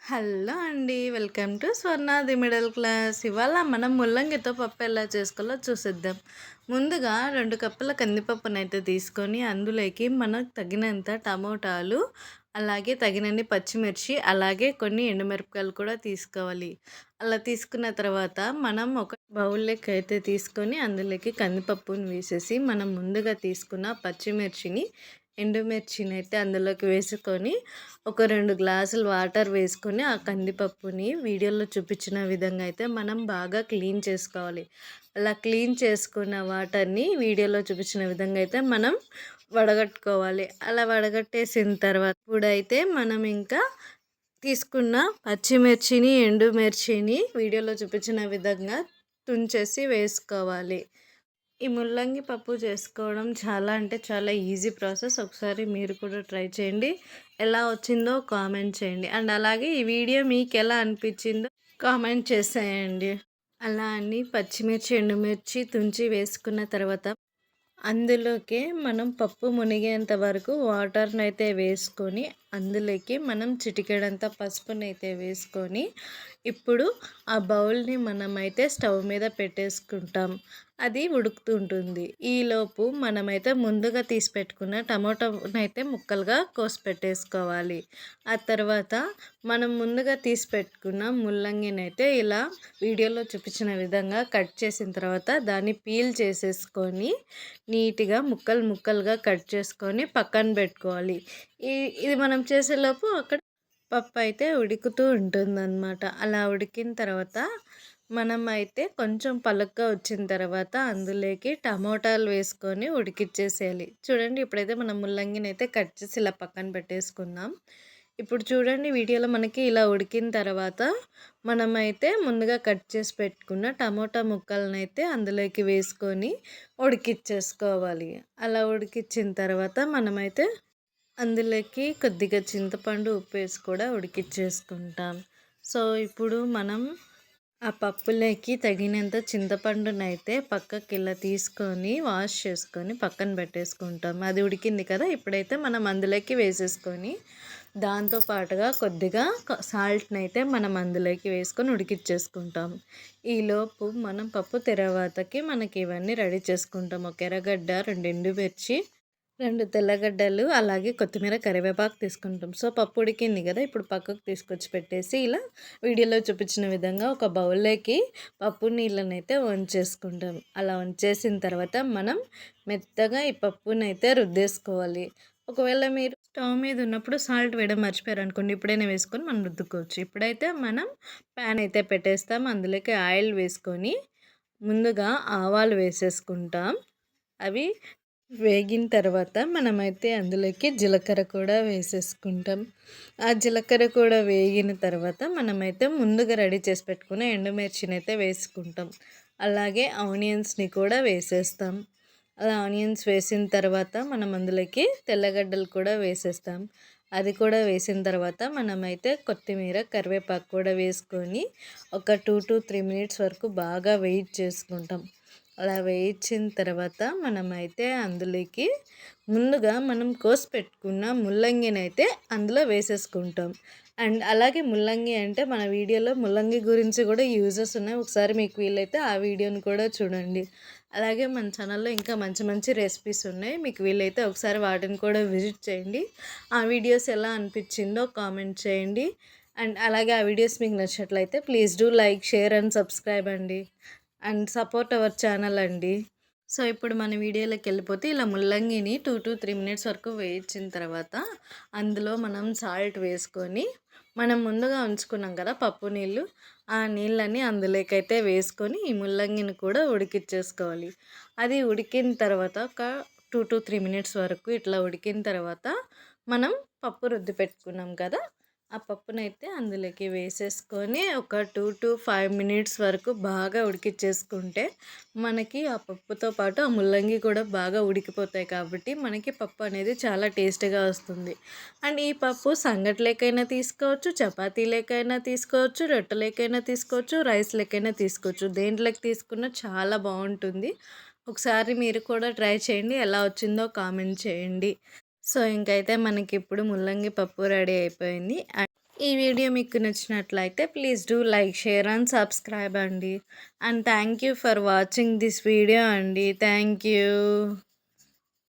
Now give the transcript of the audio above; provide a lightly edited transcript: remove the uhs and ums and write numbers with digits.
Hello అండి. Welcome to Swarna the middle class. ఇవాళ మనం ముల్లంగితో పప్పు ఎలా చేసుకోవాలో చూసేద్దాం. ముందుగా 2 కప్పుల కందిపప్పునైతే తీసుకొని అందులోకి మనకు తగినంత టమోటాలు, అలాగే తగినన్ని పచ్చిమిర్చి, అలాగే కొన్ని ఎండుమిరపకాయలు కూడా తీసుకోవాలి. అలా తీసుకున్న తర్వాత మనం ఒక బౌల్‌లోకి అయితే తీసుకొని అందులోకి కందిపప్పుని వేసేసి మనం ముందుగా తీసుకున్న పచ్చిమిర్చిని, ఎండుమిర్చినైతే అందులోకి వేసుకొని ఒక 2 గ్లాసులు వాటర్ వేసుకొని ఆ కందిపప్పుని వీడియోలో చూపించిన విధంగా అయితే మనం బాగా క్లీన్ చేసుకోవాలి. అలా క్లీన్ చేసుకున్న వాటర్‌ని వీడియోలో చూపించిన విధంగా అయితే మనం వడగట్టుకోవాలి. అలా వడగట్టేసిన తర్వాత ఇప్పుడైతే మనం ఇంకా తీసుకున్న పచ్చిమిర్చిని, ఎండుమిర్చిని వీడియోలో చూపించిన విధంగా తుంచేసి వేసుకోవాలి. ఈ ముల్లంగి పప్పు చేసుకోవడం చాలా అంటే చాలా ఈజీ ప్రాసెస్. ఒకసారి మీరు కూడా ట్రై చేయండి. ఎలా వచ్చిందో కామెంట్ చేయండి. అండ్ అలాగే ఈ వీడియో మీకు ఎలా అనిపించిందో కామెంట్ చేసేయండి. అలా అన్ని పచ్చిమిర్చి, ఎండుమిర్చి తుంచి వేసుకున్న తర్వాత అందులోకే మనం పప్పు మునిగేంత వరకు వాటర్నైతే వేసుకొని అందులోకి మనం చిటికెడంత పసుపునైతే వేసుకొని ఇప్పుడు ఆ బౌల్ని మనమైతే స్టవ్ మీద పెట్టేసుకుంటాం. అది ఉడుకుతుంటుంది. ఈలోపు మనమైతే ముందుగా తీసి పెట్టుకున్న టమాటోనైతే ముక్కలుగా కోసి పెట్టేసుకోవాలి. ఆ తర్వాత మనం ముందుగా తీసి పెట్టుకున్న ముల్లంగినైతే ఇలా వీడియోలో చూపించిన విధంగా కట్ చేసిన తర్వాత దాన్ని పీల్ చేసేసుకొని నీట్‌గా ముక్కలు ముక్కలుగా కట్ చేసుకొని పక్కన పెట్టుకోవాలి. ఇది మనం చేసేలోపు అక్కడ పప్పు అయితే ఉడుకుతూ ఉంటుందన్నమాట. అలా ఉడికిన తర్వాత మనమైతే కొంచెం పలుగ్గా వచ్చిన తర్వాత అందులోకి టమోటాలు వేసుకొని ఉడికిచ్చేసేయాలి. చూడండి ఇప్పుడైతే మనం ముల్లంగినైతే కట్ చేసి ఇలా పక్కన పెట్టేసుకుందాం. ఇప్పుడు చూడండి వీడియోలో మనకి ఇలా ఉడికిన తర్వాత మనమైతే ముందుగా కట్ చేసి పెట్టుకున్న టమోటా ముక్కలనైతే అందులోకి వేసుకొని ఉడికిచ్చేసుకోవాలి. అలా ఉడికిచ్చిన తర్వాత మనమైతే అందులోకి కొద్దిగా చింతపండు, ఉప్పు వేసి కూడా ఉడికిచ్చేసుకుంటాం. సో ఇప్పుడు మనం ఆ పప్పులోకి తగినంత చింతపండునైతే పక్కకి ఇలా తీసుకొని వాష్ చేసుకొని పక్కన పెట్టేసుకుంటాం. అది ఉడికింది కదా! ఇప్పుడైతే మనం అందులోకి వేసేసుకొని దాంతో పాటుగా కొద్దిగా సాల్ట్‌నైతే మనం అందులోకి వేసుకొని ఉడికిచ్చేసుకుంటాం. ఈలోపు మనం పప్పు తర్వాతకి మనకి ఇవన్నీ రెడీ చేసుకుంటాం. ఒక ఎర్రగడ్డ, 2 ఎండుమిర్చి, 2 తెల్లగడ్డలు, అలాగే కొత్తిమీర, కరివేపాకు తీసుకుంటాం. సో పప్పు ఉడికింది కదా! ఇప్పుడు పక్కకు తీసుకొచ్చి పెట్టేసి ఇలా వీడియోలో చూపించిన విధంగా ఒక బౌల్లోకి పప్పు నీళ్ళనైతే వంచేసుకుంటాం. అలా వంచేసిన తర్వాత మనం మెత్తగా ఈ పప్పునైతే రుద్దేసుకోవాలి. ఒకవేళ మీరు స్టవ్ మీద ఉన్నప్పుడు సాల్ట్ వేయడం మర్చిపోయారనుకోండి, ఇప్పుడైనా వేసుకొని మనం రుద్దుకోవచ్చు. ఇప్పుడైతే మనం ప్యాన్ అయితే పెట్టేస్తాం. అందులోకి ఆయిల్ వేసుకొని ముందుగా ఆవాలు వేసేసుకుంటాం. అవి వేగిన తర్వాత మనమైతే అందులోకి జీలకర్ర కూడా వేసేసుకుంటాం. ఆ జీలకర్ర కూడా వేగిన తర్వాత మనమైతే ముందుగా రెడీ చేసి పెట్టుకున్న ఎండుమిర్చిని అయితే వేసుకుంటాం. అలాగే ఆనియన్స్ని కూడా వేసేస్తాం. అలా ఆనియన్స్ వేసిన తర్వాత మనం అందులోకి తెల్లగడ్డలు కూడా వేసేస్తాం. అది కూడా వేసిన తర్వాత మనమైతే కొత్తిమీర, కరివేపాకు కూడా వేసుకొని ఒక 2-3 మినిట్స్ వరకు బాగా వెయిట్ చేసుకుంటాం. అలా వేయించిన తర్వాత మనమైతే అందులోకి ముందుగా మనం కోసి పెట్టుకున్న ముల్లంగినైతే అందులో వేసేసుకుంటాం. అండ్ అలాగే ముల్లంగి అంటే మన వీడియోలో ముల్లంగి గురించి కూడా యూజెస్ ఉన్నాయి. ఒకసారి మీకు వీలైతే ఆ వీడియోని కూడా చూడండి. అలాగే మన ఛానల్లో ఇంకా మంచి మంచి రెసిపీస్ ఉన్నాయి. మీకు వీలైతే ఒకసారి వాటిని కూడా విజిట్ చేయండి. ఆ వీడియోస్ ఎలా అనిపించిందో కామెంట్ చేయండి. అండ్ అలాగే ఆ వీడియోస్ మీకు నచ్చినట్లయితే please do like, share and subscribe అండి. అండ్ సపోర్ట్ అవర్ ఛానల్ అండి. సో ఇప్పుడు మన వీడియోలోకి వెళ్ళిపోతే ఇలా ముల్లంగిని 2-3 మినిట్స్ వరకు వేయించిన తర్వాత అందులో మనం సాల్ట్ వేసుకొని మనం ముందుగా ఉంచుకున్నాం కదా పప్పు నీళ్ళు, ఆ నీళ్ళని అందులోకైతే వేసుకొని ఈ ముల్లంగిని కూడా ఉడికిచ్చేసుకోవాలి. అది ఉడికిన తర్వాత ఒక 2-3 మినిట్స్ వరకు ఇట్లా ఉడికిన తర్వాత మనం పప్పు రుద్ది పెట్టుకున్నాం కదా, ఆ పప్పునైతే అందులోకి వేసేసుకొని ఒక 2-5 మినిట్స్ వరకు బాగా ఉడికిచ్చేసుకుంటే మనకి ఆ పప్పుతో పాటు ఆ ముల్లంగి కూడా బాగా ఉడికిపోతాయి కాబట్టి మనకి పప్పు అనేది చాలా టేస్టీగా వస్తుంది. అండ్ ఈ పప్పు సంగట్లేకైనా తీసుకోవచ్చు, చపాతీలేకైనా తీసుకోవచ్చు, రొట్టెలేకైనా తీసుకోవచ్చు, రైస్ లేకైనా తీసుకోవచ్చు. దేంట్లోకి తీసుకున్నా చాలా బాగుంటుంది. ఒకసారి మీరు కూడా ట్రై చేయండి. ఎలా వచ్చిందో కామెంట్ చేయండి. సో ఇంకైతే మనకిప్పుడు ముల్లంగి పప్పు రెడీ అయిపోయింది. ఈ వీడియో మీకు నచ్చినట్లయితే please do like, share and subscribe అండి. And thank you for watching this video అండి. Thank you.